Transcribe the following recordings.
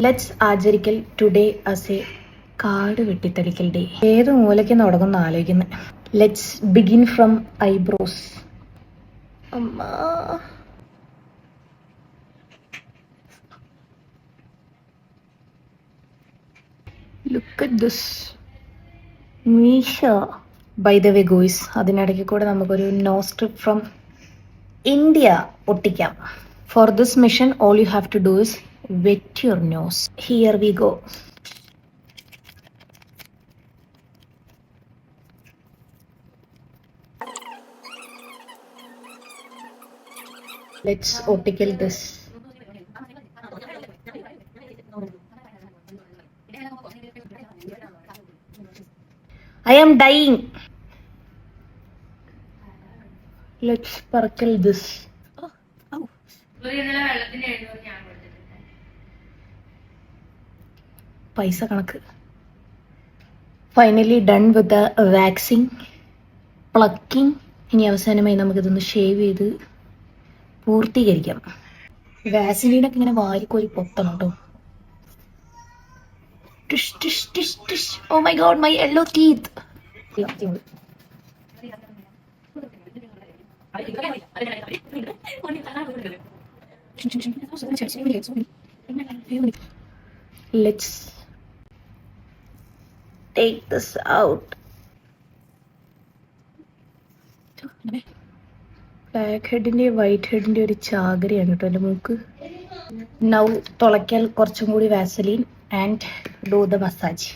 Let's ആചരിക്കൽ today as a കാട് വെട്ടിത്തെളിക്കൽ ഡേ. ഏത് മൂലയ്ക്ക് തുടങ്ങുന്ന ആലോചിക്കുന്നത്. Let's begin from eyebrows. അമ്മാ, ലുക്ക് അറ്റ് ദിസ് മീശ. ബൈ ദ വേ ഗോയ്സ്, അതിനിടയ്ക്ക് കൂടെ നമുക്കൊരു നോ സ്ട്രിപ്പ് ഫ്രം ഇന്ത്യ ഒട്ടിക്കാം. For this mission all you have to do is wet your nose. Here we go. Let's ഒട്ടിക്കൽ this. I am dying. Let's sparkle this. പൈസ കണക്ക്. Finally done with the waxing, plucking. ഇനി അവസാനമായി നമുക്കിതൊന്ന് shave ചെയ്ത് പൂർത്തീകരിക്കാം. വാസിലീനൊക്കെ ഇങ്ങനെ വാരിക്കോരി പൊത്തണം കേട്ടോ. ടിഷ് ടിഷ് ടിഷ് ടിഷ്. Oh my God, my yellow teeth. Let's take this out. Black ഹെഡിന്റെ വൈറ്റ് ഹെഡിന്റെ ഒരു ചാകരയാണ് കേട്ടോ എൻ്റെ മൂക്ക്. നൗ തുളയ്ക്കൽ കുറച്ചും കൂടി vaseline and do the massage.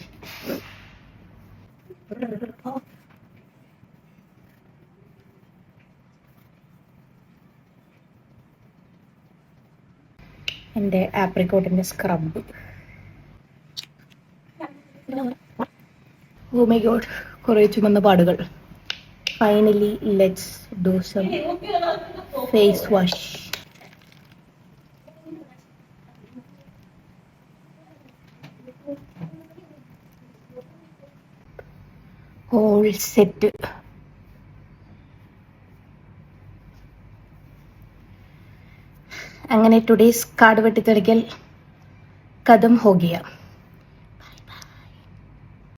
എൻ്റെ ആപ്രിക്കോട്ടിന്റെ സ്ക്രബ്. ഓ മൈ ഗോഡ്, കുറേ ചുമന്ന പാടുകൾ. Finally, let's do some face wash. All set. അങ്ങനെ ടുഡേസ് കാട് വെട്ടിത്തെളിക്കൽ ഖതം ഹോ ഗയ.